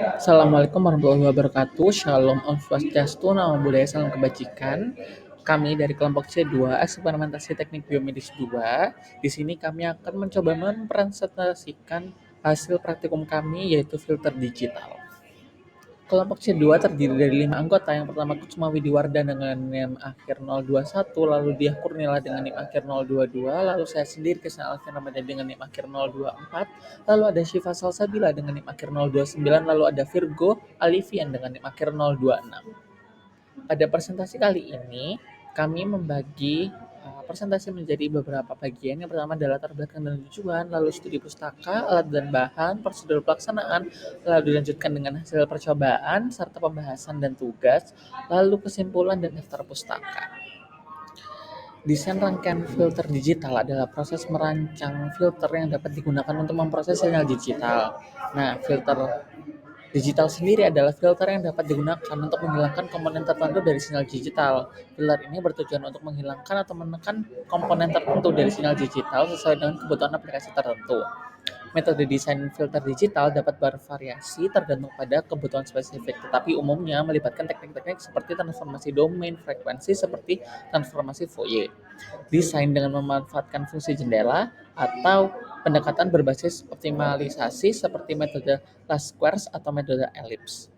Assalamualaikum warahmatullahi wabarakatuh. Shalom Om Swastiastu, Namo Buddhaya, Salam Kebajikan. Kami dari kelompok C2 Eksperimentasi Teknik Biomedis 2. Di sini kami akan mencoba mempresentasikan hasil praktikum kami, yaitu filter digital. Kelompok C2 terdiri dari 5 anggota. Yang pertama Kutsuma Widiwarda dengan NIM akhir 021, lalu Diah Kurnila dengan NIM akhir 022, lalu saya sendiri Krisna Alfian Ramadhan dengan NIM akhir 024, lalu ada Syifa Salsabila dengan NIM akhir 029, lalu ada Virgo Alivian dengan NIM akhir 026. Pada presentasi kali ini, kami membagi presentasi menjadi beberapa bagian. Yang pertama adalah latar belakang dan tujuan, lalu studi pustaka, alat dan bahan, prosedur pelaksanaan, lalu dilanjutkan dengan hasil percobaan, serta pembahasan dan tugas, lalu kesimpulan dan daftar pustaka. Desain rangkaian filter digital adalah proses merancang filter yang dapat digunakan untuk memproses sinyal digital. Nah, filter digital sendiri adalah filter yang dapat digunakan untuk menghilangkan komponen tertentu dari sinyal digital. Filter ini bertujuan untuk menghilangkan atau menekan komponen tertentu dari sinyal digital sesuai dengan kebutuhan aplikasi tertentu. Metode desain filter digital dapat bervariasi tergantung pada kebutuhan spesifik, tetapi umumnya melibatkan teknik-teknik seperti transformasi domain frekuensi seperti transformasi Fourier, desain dengan memanfaatkan fungsi jendela, atau pendekatan berbasis optimalisasi seperti metode Lask-Squares atau metode ellipse.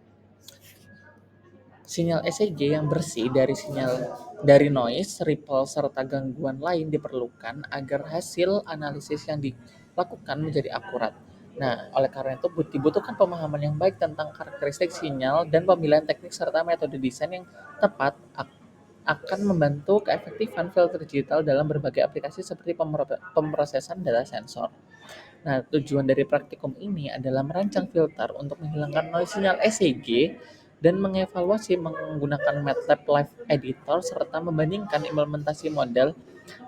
Sinyal ECG yang bersih dari noise, ripple, serta gangguan lain diperlukan agar hasil analisis yang dilakukan menjadi akurat. Nah, oleh karena itu dibutuhkan pemahaman yang baik tentang karakteristik sinyal dan pemilihan teknik serta metode desain yang tepat akan membantu keefektifan filter digital dalam berbagai aplikasi seperti pemrosesan data sensor. Nah, tujuan dari praktikum ini adalah merancang filter untuk menghilangkan noise sinyal ECG dan mengevaluasi menggunakan MATLAB Live Editor serta membandingkan implementasi model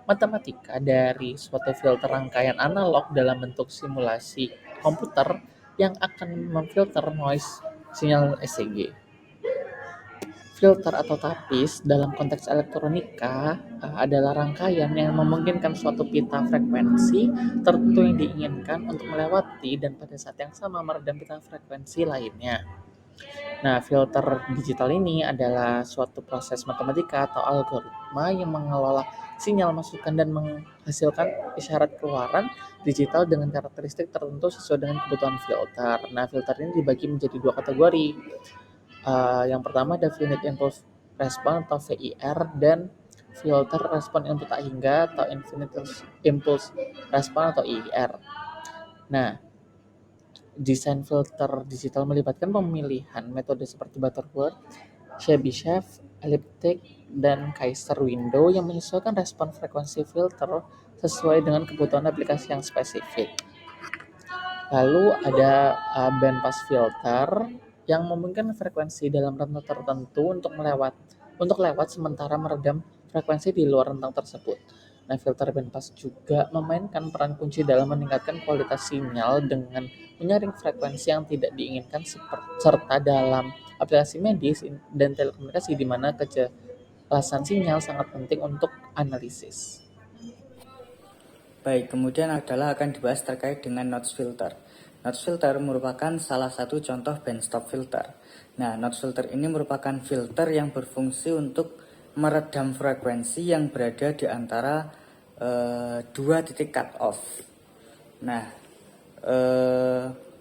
matematika dari suatu filter rangkaian analog dalam bentuk simulasi komputer yang akan memfilter noise sinyal ECG. Filter atau tapis dalam konteks elektronika adalah rangkaian yang memungkinkan suatu pita frekuensi tertentu yang diinginkan untuk melewati dan pada saat yang sama meredam pita frekuensi lainnya. Nah, filter digital ini adalah suatu proses matematika atau algoritma yang mengelola sinyal masukan dan menghasilkan isyarat keluaran digital dengan karakteristik tertentu sesuai dengan kebutuhan filter. Nah, filter ini dibagi menjadi dua kategori. Yang pertama ada finite impulse response atau FIR dan filter respon input tak hingga atau infinite impulse response atau IIR. Nah, desain filter digital melibatkan pemilihan metode seperti Butterworth, Chebyshev, elliptic, dan Kaiser window yang menyesuaikan respon frekuensi filter sesuai dengan kebutuhan aplikasi yang spesifik. Lalu ada bandpass filter yang memungkinkan frekuensi dalam rentang tertentu untuk lewat sementara meredam frekuensi di luar rentang tersebut. Nah, filter bandpass juga memainkan peran kunci dalam meningkatkan kualitas sinyal dengan menyaring frekuensi yang tidak diinginkan serta dalam aplikasi medis dan telekomunikasi di mana kejelasan sinyal sangat penting untuk analisis. Baik, kemudian adalah akan dibahas terkait dengan notch filter. Notch filter merupakan salah satu contoh bandstop filter. Nah, notch filter ini merupakan filter yang berfungsi untuk meredam frekuensi yang berada di antara dua titik cut off. Nah,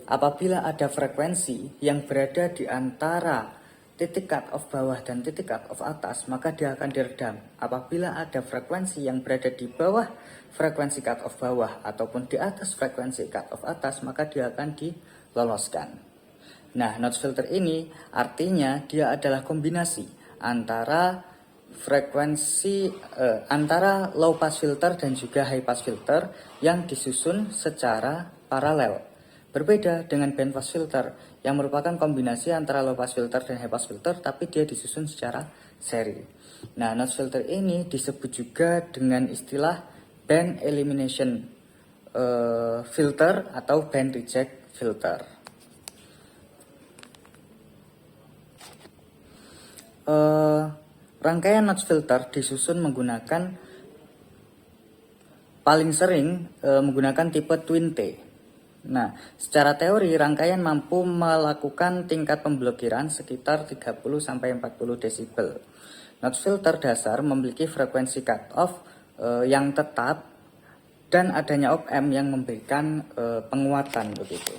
apabila ada frekuensi yang berada di antara titik cut off bawah dan titik cut off atas, maka dia akan diredam. Apabila ada frekuensi yang berada di bawah frekuensi cut off bawah ataupun di atas frekuensi cut off atas, maka dia akan diloloskan. Nah, notch filter ini artinya dia adalah kombinasi antara antara low pass filter dan juga high pass filter yang disusun secara paralel. Berbeda dengan band pass filter yang merupakan kombinasi antara low pass filter dan high pass filter, tapi dia disusun secara seri. Nah, notch filter ini disebut juga dengan istilah band elimination filter atau band reject filter. Rangkaian notch filter disusun menggunakan paling sering menggunakan tipe twin T. Nah, secara teori rangkaian mampu melakukan tingkat pemblokiran sekitar 30-40 desibel. Notch filter dasar memiliki frekuensi cutoff yang tetap dan adanya op-amp yang memberikan penguatan begitu.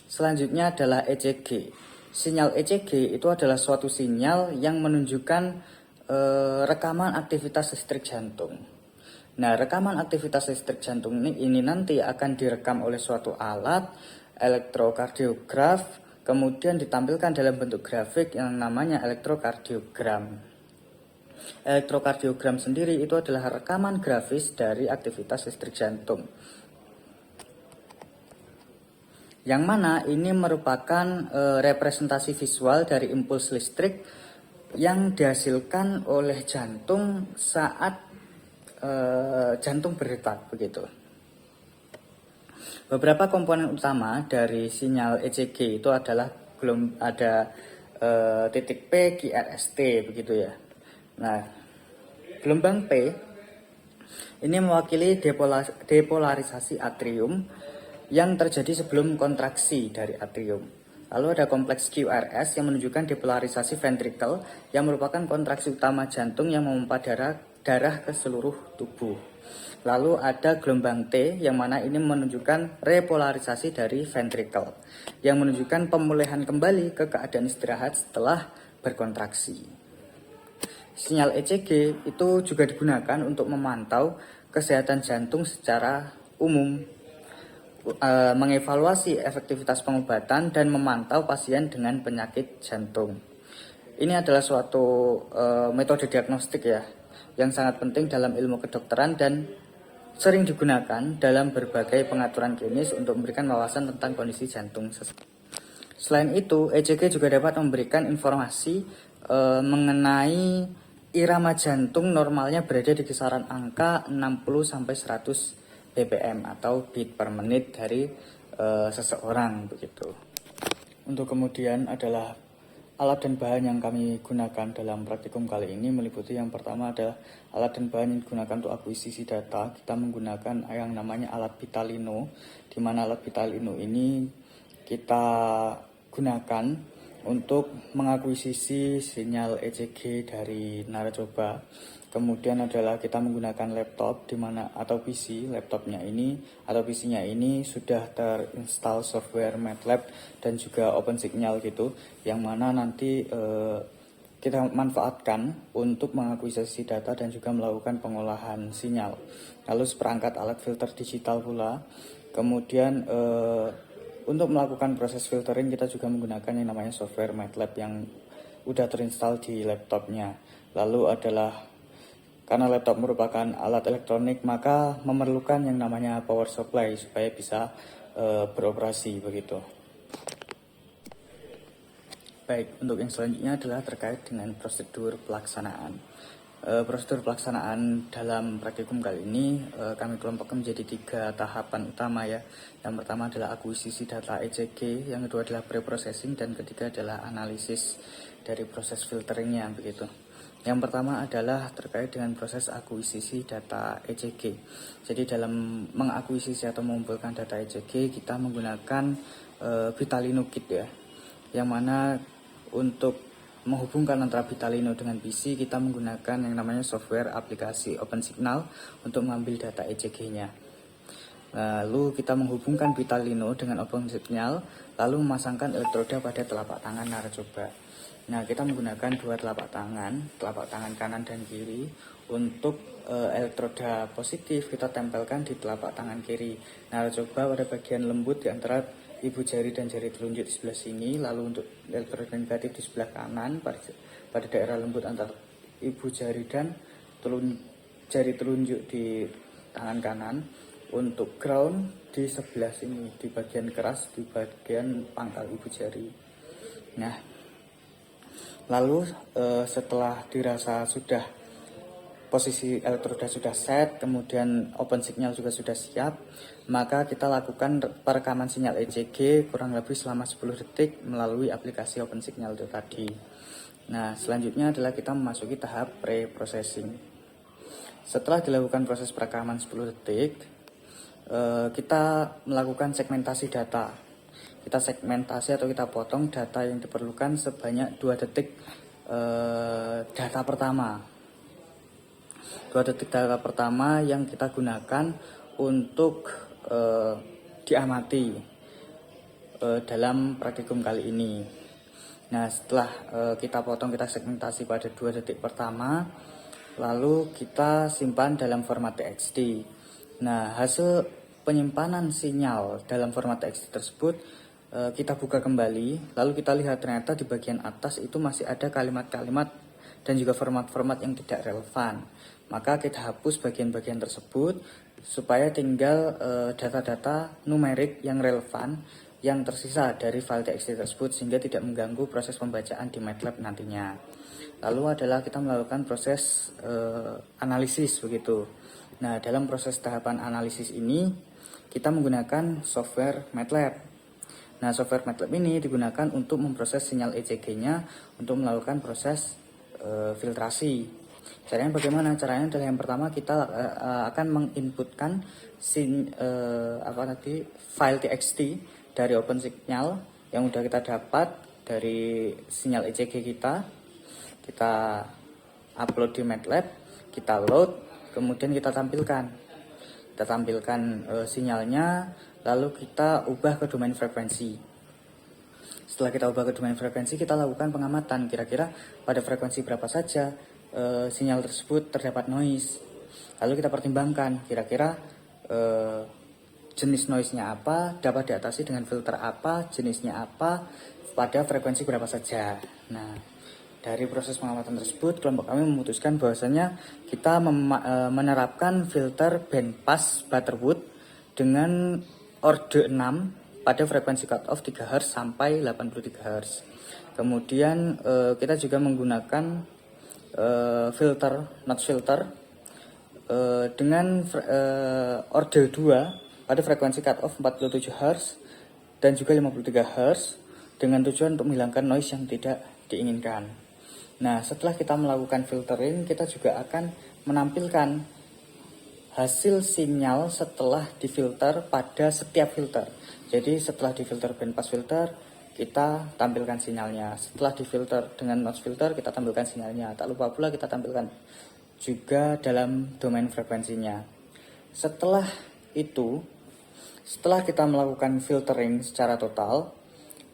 Selanjutnya adalah ECG. Sinyal ECG itu adalah suatu sinyal yang menunjukkan rekaman aktivitas listrik jantung. Nah, rekaman aktivitas listrik jantung ini nanti akan direkam oleh suatu alat elektrokardiograf, kemudian ditampilkan dalam bentuk grafik yang namanya elektrokardiogram. Elektrokardiogram sendiri itu adalah rekaman grafis dari aktivitas listrik jantung. Yang mana ini merupakan representasi visual dari impuls listrik yang dihasilkan oleh jantung saat jantung berdetak begitu. Beberapa komponen utama dari sinyal ECG itu adalah ada titik P, QRST begitu ya. Nah, gelombang P ini mewakili depolarisasi atrium yang terjadi sebelum kontraksi dari atrium. Lalu ada kompleks QRS yang menunjukkan depolarisasi ventricle yang merupakan kontraksi utama jantung yang memompa darah ke seluruh tubuh. Lalu ada gelombang T yang mana ini menunjukkan repolarisasi dari ventricle yang menunjukkan pemulihan kembali ke keadaan istirahat setelah berkontraksi. Sinyal ECG itu juga digunakan untuk memantau kesehatan jantung secara umum, mengevaluasi efektivitas pengobatan dan memantau pasien dengan penyakit jantung. Ini adalah suatu metode diagnostik ya, yang sangat penting dalam ilmu kedokteran dan sering digunakan dalam berbagai pengaturan klinis untuk memberikan wawasan tentang kondisi jantung. Selain itu, ECG juga dapat memberikan informasi mengenai irama jantung normalnya berada di kisaran angka 60-100 BPM atau beat per menit dari seseorang begitu. Untuk kemudian adalah alat dan bahan yang kami gunakan dalam praktikum kali ini meliputi yang pertama adalah alat dan bahan yang digunakan untuk akuisisi data. Kita menggunakan yang namanya alat Vitalino, di mana alat Vitalino ini kita gunakan untuk mengakuisisi sinyal ECG dari narcoba. Kemudian adalah kita menggunakan laptop di mana atau PC, laptopnya ini atau PC-nya ini sudah terinstall software MATLAB dan juga OpenSignal gitu, yang mana nanti kita manfaatkan untuk mengakuisisi data dan juga melakukan pengolahan sinyal. Lalu seperangkat alat filter digital pula. Kemudian untuk melakukan proses filtering kita juga menggunakan yang namanya software MATLAB yang udah terinstall di laptopnya. Lalu adalah karena laptop merupakan alat elektronik, maka memerlukan yang namanya power supply supaya bisa beroperasi begitu. Baik, untuk yang selanjutnya adalah terkait dengan prosedur pelaksanaan. Prosedur pelaksanaan dalam praktikum kali ini kami kelompokkan menjadi 3 tahapan utama ya. Yang pertama adalah akuisisi data ECG, yang kedua adalah preprocessing, dan ketiga adalah analisis dari proses filteringnya begitu. Yang pertama adalah terkait dengan proses akuisisi data ECG. Jadi dalam mengakuisisi atau mengumpulkan data ECG kita menggunakan Vitalino Kit ya, yang mana untuk menghubungkan antara Vitalino dengan PC kita menggunakan yang namanya software aplikasi OpenSignal untuk mengambil data ECG-nya. Lalu kita menghubungkan Vitalino dengan OpenSignal, lalu memasangkan elektroda pada telapak tangan narcoba. Nah, kita menggunakan 2 telapak tangan kanan dan kiri. Untuk elektroda positif kita tempelkan di telapak tangan kiri. Narcoba pada bagian lembut di antara ibu jari dan jari telunjuk di sebelah sini. Lalu untuk elektroda negatif di sebelah kanan pada daerah lembut antara ibu jari dan jari telunjuk di tangan kanan. Untuk ground di sebelah sini, di bagian keras, di bagian pangkal ibu jari. Nah, lalu setelah dirasa sudah posisi elektroda sudah set, kemudian open signal juga sudah siap, maka kita lakukan perekaman sinyal ECG kurang lebih selama 10 detik melalui aplikasi open signal itu tadi. Nah, selanjutnya adalah kita memasuki tahap pre-processing. Setelah dilakukan proses perekaman 10 detik, kita melakukan segmentasi data. Kita segmentasi atau kita potong data yang diperlukan sebanyak 2 detik data pertama. 2 detik data pertama yang kita gunakan untuk diamati dalam praktikum kali ini. Nah, setelah kita potong, kita segmentasi pada 2 detik pertama, lalu kita simpan dalam format TXT. Nah, hasil penyimpanan sinyal dalam format TXT tersebut kita buka kembali, lalu kita lihat ternyata di bagian atas itu masih ada kalimat-kalimat dan juga format-format yang tidak relevan. Maka kita hapus bagian-bagian tersebut supaya tinggal data-data numerik yang relevan yang tersisa dari file TXT tersebut sehingga tidak mengganggu proses pembacaan di MATLAB nantinya. Lalu adalah kita melakukan proses analisis begitu. Nah, dalam proses tahapan analisis ini kita menggunakan software MATLAB. Nah, software MATLAB ini digunakan untuk memproses sinyal ECG-nya untuk melakukan proses filtrasi. Caranya bagaimana? Caranya adalah yang pertama kita akan menginputkan file TXT dari open signal yang sudah kita dapat dari sinyal ECG kita. Kita upload di MATLAB, kita load, kemudian kita tampilkan. Kita tampilkan sinyalnya, lalu kita ubah ke domain frekuensi. Setelah kita ubah ke domain frekuensi, kita lakukan pengamatan kira-kira pada frekuensi berapa saja sinyal tersebut terdapat noise. Lalu kita pertimbangkan kira-kira jenis noise-nya apa, dapat diatasi dengan filter apa, jenisnya apa, pada frekuensi berapa saja. Nah, dari proses pengamatan tersebut, kelompok kami memutuskan bahwasanya kita menerapkan filter bandpass Butterwood dengan orde 6 pada frekuensi cutoff 3 Hz sampai 83 Hz. Kemudian kita juga menggunakan filter, notch filter dengan orde 2 pada frekuensi cutoff 47 Hz dan juga 53 Hz dengan tujuan untuk menghilangkan noise yang tidak diinginkan. Nah, setelah kita melakukan filtering, kita juga akan menampilkan hasil sinyal setelah difilter pada setiap filter. Jadi setelah difilter bandpass filter, kita tampilkan sinyalnya. Setelah difilter dengan notch filter, kita tampilkan sinyalnya. Tak lupa pula kita tampilkan juga dalam domain frekuensinya. Setelah itu, setelah kita melakukan filtering secara total,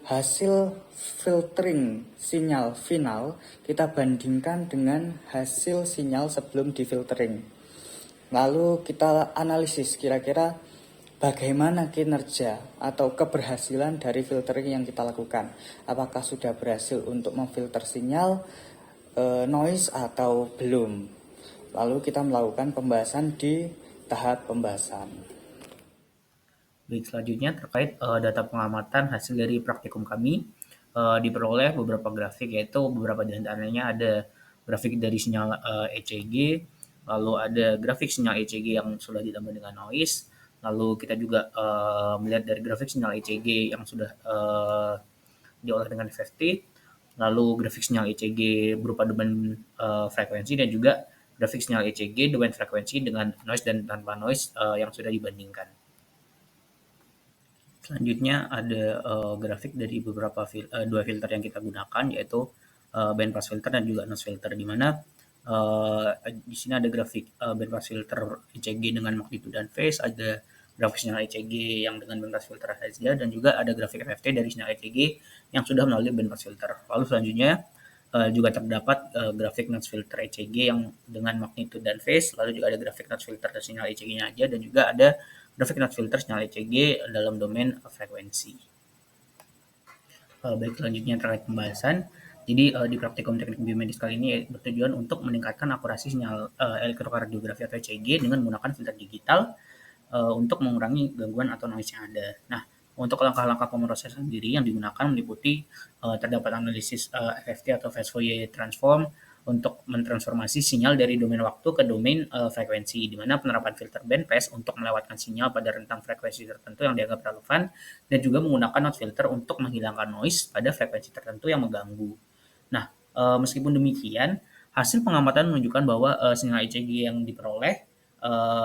hasil filtering sinyal final kita bandingkan dengan hasil sinyal sebelum difiltering. Lalu kita analisis kira-kira bagaimana kinerja atau keberhasilan dari filtering yang kita lakukan. Apakah sudah berhasil untuk memfilter sinyal noise atau belum. Lalu kita melakukan pembahasan di tahap pembahasan. Baik, selanjutnya terkait data pengamatan hasil dari praktikum kami diperoleh beberapa grafik, yaitu beberapa di antaranya ada grafik dari sinyal ECG, lalu ada grafik sinyal ECG yang sudah ditambah dengan noise, lalu kita juga melihat dari grafik sinyal ECG yang sudah diolah dengan FFT, lalu grafik sinyal ECG berupa domain frekuensi dan juga grafik sinyal ECG domain frekuensi dengan noise dan tanpa noise yang sudah dibandingkan. Selanjutnya ada grafik dari beberapa dua filter yang kita gunakan, yaitu bandpass filter dan juga noise filter, di mana di sini ada grafik bandpass filter ECG dengan magnitude dan phase, ada grafik sinyal ECG yang dengan bandpass filter saja, dan juga ada grafik FFT dari sinyal ECG yang sudah melalui bandpass filter. Lalu selanjutnya juga terdapat grafik notch filter ECG yang dengan magnitude dan phase, lalu juga ada grafik notch filter dari sinyal ECG-nya aja, dan juga ada grafik notch filter sinyal ECG dalam domain frekuensi. Baik, selanjutnya terkait pembahasan. Jadi di praktikum teknik biomedis kali ini bertujuan untuk meningkatkan akurasi sinyal elektrokardiografi atau ECG dengan menggunakan filter digital untuk mengurangi gangguan atau noise yang ada. Nah, untuk langkah-langkah pemrosesan sendiri yang digunakan meliputi terdapat analisis FFT atau phase Fourier transform untuk mentransformasi sinyal dari domain waktu ke domain frekuensi, di mana penerapan filter bandpass untuk melewatkan sinyal pada rentang frekuensi tertentu yang dianggap relevan, dan juga menggunakan notch filter untuk menghilangkan noise pada frekuensi tertentu yang mengganggu. Nah, meskipun demikian, hasil pengamatan menunjukkan bahwa sinyal ECG yang diperoleh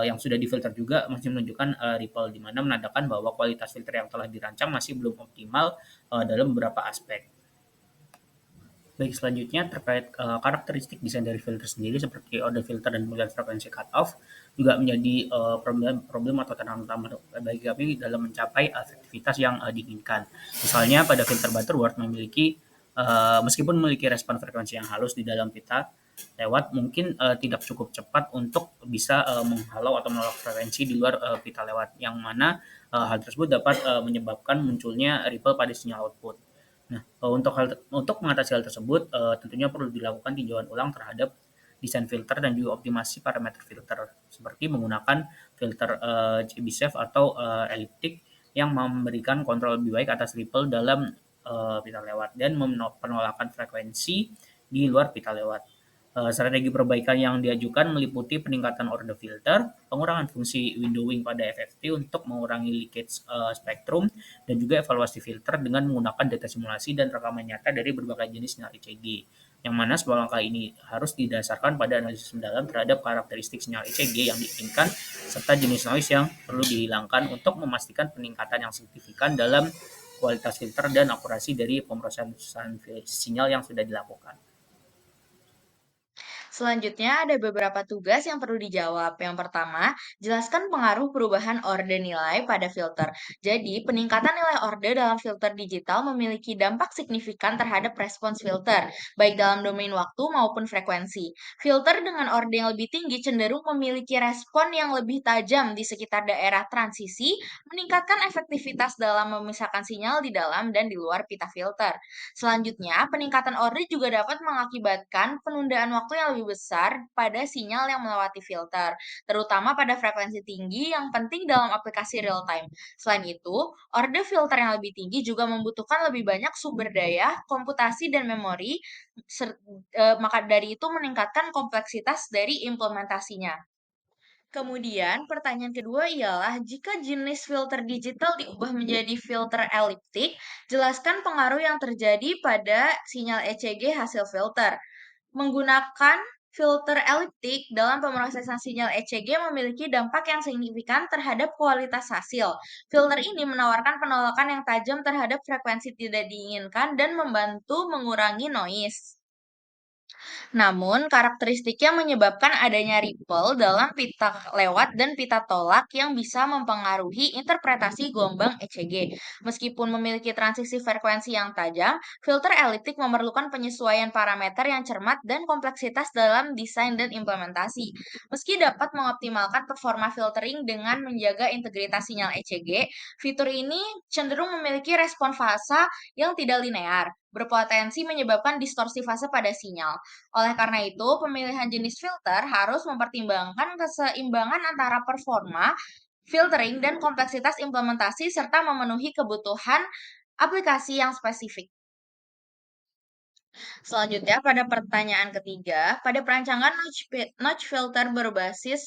yang sudah difilter juga masih menunjukkan ripple, di mana menandakan bahwa kualitas filter yang telah dirancang masih belum optimal dalam beberapa aspek. Baik, selanjutnya terkait karakteristik desain dari filter sendiri seperti order filter dan pemilihan frekuensi cutoff juga menjadi problem atau tantangan utama bagi kami dalam mencapai efektivitas yang diinginkan. Misalnya pada filter Butterworth memiliki meskipun memiliki respon frekuensi yang halus di dalam pita lewat, mungkin tidak cukup cepat untuk bisa menghalau atau menolak frekuensi di luar pita lewat, yang mana hal tersebut dapat menyebabkan munculnya ripple pada sinyal output. Nah, untuk mengatasi hal tersebut, tentunya perlu dilakukan tinjauan ulang terhadap desain filter dan juga optimasi parameter filter, seperti menggunakan filter Chebyshev atau elliptic yang memberikan kontrol lebih baik atas ripple dalam pita lewat dan penolakan frekuensi di luar pita lewat. Strategi perbaikan yang diajukan meliputi peningkatan order filter, pengurangan fungsi windowing pada FFT untuk mengurangi leakage spektrum, dan juga evaluasi filter dengan menggunakan data simulasi dan rekaman nyata dari berbagai jenis sinyal ECG. Yang mana sebuah langkah ini harus didasarkan pada analisis mendalam terhadap karakteristik sinyal ECG yang diinginkan serta jenis noise yang perlu dihilangkan untuk memastikan peningkatan yang signifikan dalam kualitas filter dan akurasi dari pemrosesan sinyal yang sudah dilakukan. Selanjutnya ada beberapa tugas yang perlu dijawab. Yang pertama, jelaskan pengaruh perubahan orde nilai pada filter. Jadi, peningkatan nilai orde dalam filter digital memiliki dampak signifikan terhadap respons filter, baik dalam domain waktu maupun frekuensi. Filter dengan orde yang lebih tinggi cenderung memiliki respon yang lebih tajam di sekitar daerah transisi, meningkatkan efektivitas dalam memisahkan sinyal di dalam dan di luar pita filter. Selanjutnya, peningkatan orde juga dapat mengakibatkan penundaan waktu yang lebih besar pada sinyal yang melewati filter, terutama pada frekuensi tinggi yang penting dalam aplikasi real time. Selain itu, orde filter yang lebih tinggi juga membutuhkan lebih banyak sumber daya, komputasi, dan memori, maka dari itu meningkatkan kompleksitas dari implementasinya. Kemudian, pertanyaan kedua ialah jika jenis filter digital diubah menjadi filter elliptik, jelaskan pengaruh yang terjadi pada sinyal ECG hasil filter. Menggunakan filter elliptik dalam pemrosesan sinyal ECG memiliki dampak yang signifikan terhadap kualitas hasil. Filter ini menawarkan penolakan yang tajam terhadap frekuensi tidak diinginkan dan membantu mengurangi noise. Namun, karakteristiknya menyebabkan adanya ripple dalam pita lewat dan pita tolak yang bisa mempengaruhi interpretasi gelombang ECG. Meskipun memiliki transisi frekuensi yang tajam, filter elliptik memerlukan penyesuaian parameter yang cermat dan kompleksitas dalam desain dan implementasi. Meski dapat mengoptimalkan performa filtering dengan menjaga integritas sinyal ECG, fitur ini cenderung memiliki respon fase yang tidak linear, berpotensi menyebabkan distorsi fase pada sinyal. Oleh karena itu, pemilihan jenis filter harus mempertimbangkan keseimbangan antara performa, filtering, dan kompleksitas implementasi serta memenuhi kebutuhan aplikasi yang spesifik. Selanjutnya, pada pertanyaan ketiga, pada perancangan notch filter berbasis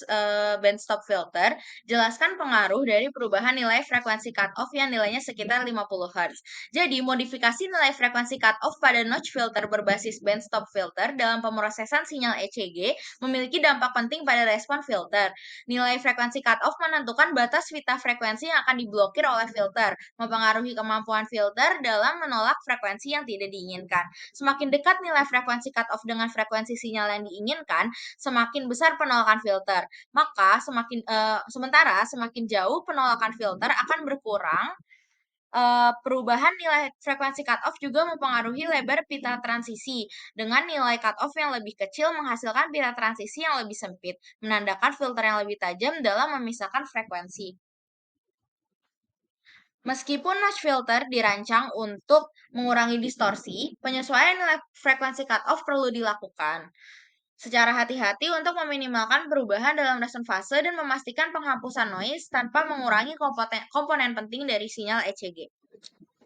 bandstop filter, jelaskan pengaruh dari perubahan nilai frekuensi cutoff yang nilainya sekitar 50 Hz. Jadi, modifikasi nilai frekuensi cutoff pada notch filter berbasis bandstop filter dalam pemrosesan sinyal ECG memiliki dampak penting pada respon filter. Nilai frekuensi cutoff menentukan batas pita frekuensi yang akan diblokir oleh filter, mempengaruhi kemampuan filter dalam menolak frekuensi yang tidak diinginkan. Semakin dekat nilai frekuensi cutoff dengan frekuensi sinyal yang diinginkan, semakin besar penolakan filter. Maka sementara semakin jauh penolakan filter akan berkurang. Perubahan nilai frekuensi cutoff juga mempengaruhi lebar pita transisi. Dengan nilai cutoff yang lebih kecil menghasilkan pita transisi yang lebih sempit, menandakan filter yang lebih tajam dalam memisahkan frekuensi. Meskipun notch filter dirancang untuk mengurangi distorsi, penyesuaian nilai frekuensi cutoff perlu dilakukan secara hati-hati untuk meminimalkan perubahan dalam respon fase dan memastikan penghapusan noise tanpa mengurangi komponen penting dari sinyal ECG.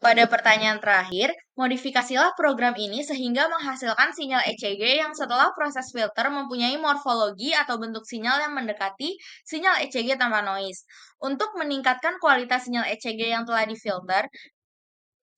Pada pertanyaan terakhir, modifikasilah program ini sehingga menghasilkan sinyal ECG yang setelah proses filter mempunyai morfologi atau bentuk sinyal yang mendekati sinyal ECG tanpa noise. Untuk meningkatkan kualitas sinyal ECG yang telah difilter,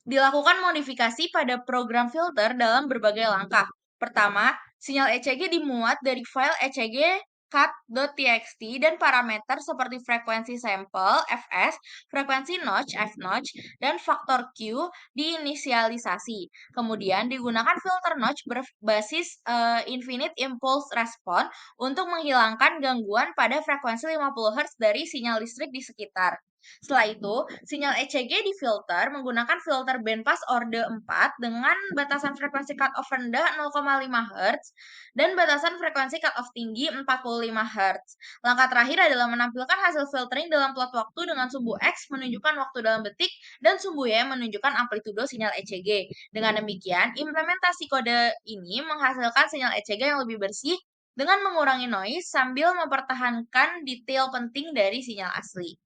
dilakukan modifikasi pada program filter dalam berbagai langkah. Pertama, sinyal ECG dimuat dari file ECG cut.txt dan parameter seperti frekuensi sampel fs, frekuensi notch fnotch, dan faktor Q diinisialisasi. Kemudian digunakan filter notch berbasis infinite impulse response untuk menghilangkan gangguan pada frekuensi 50 Hz dari sinyal listrik di sekitar. Setelah itu, sinyal ECG difilter menggunakan filter bandpass orde 4 dengan batasan frekuensi cutoff rendah 0,5 Hz dan batasan frekuensi cutoff tinggi 45 Hz. Langkah terakhir adalah menampilkan hasil filtering dalam plot waktu dengan sumbu X menunjukkan waktu dalam detik dan sumbu Y menunjukkan amplitudo sinyal ECG. Dengan demikian, implementasi kode ini menghasilkan sinyal ECG yang lebih bersih dengan mengurangi noise sambil mempertahankan detail penting dari sinyal asli.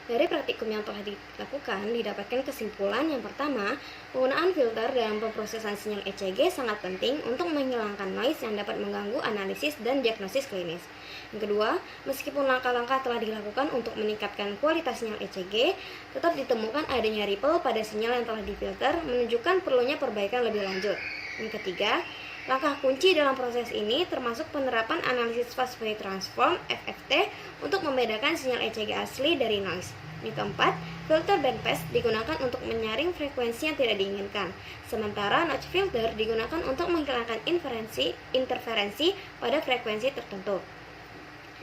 Dari praktikum yang telah dilakukan, didapatkan kesimpulan yang pertama, penggunaan filter dalam pemrosesan sinyal ECG sangat penting untuk menghilangkan noise yang dapat mengganggu analisis dan diagnosis klinis. Yang kedua, meskipun langkah-langkah telah dilakukan untuk meningkatkan kualitas sinyal ECG, tetap ditemukan adanya ripple pada sinyal yang telah difilter, menunjukkan perlunya perbaikan lebih lanjut. Yang ketiga, langkah kunci dalam proses ini termasuk penerapan analisis fast phase transform (FFT) untuk membedakan sinyal ECG asli dari noise. Yang keempat, filter bandpass digunakan untuk menyaring frekuensi yang tidak diinginkan, sementara notch filter digunakan untuk menghilangkan interferensi pada frekuensi tertentu.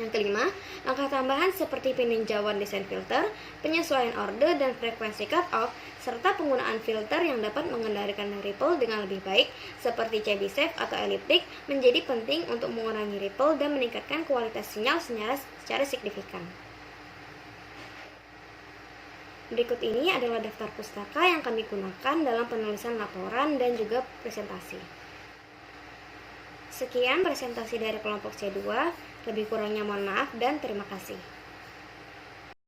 Yang kelima, langkah tambahan seperti peninjauan desain filter, penyesuaian orde dan frekuensi cutoff, serta penggunaan filter yang dapat mengendalikan ripple dengan lebih baik, seperti Chebyshev atau elliptic, menjadi penting untuk mengurangi ripple dan meningkatkan kualitas sinyal secara signifikan. Berikut ini adalah daftar pustaka yang kami gunakan dalam penulisan laporan dan juga presentasi. Sekian presentasi dari kelompok C2, lebih kurangnya mohon maaf dan terima kasih.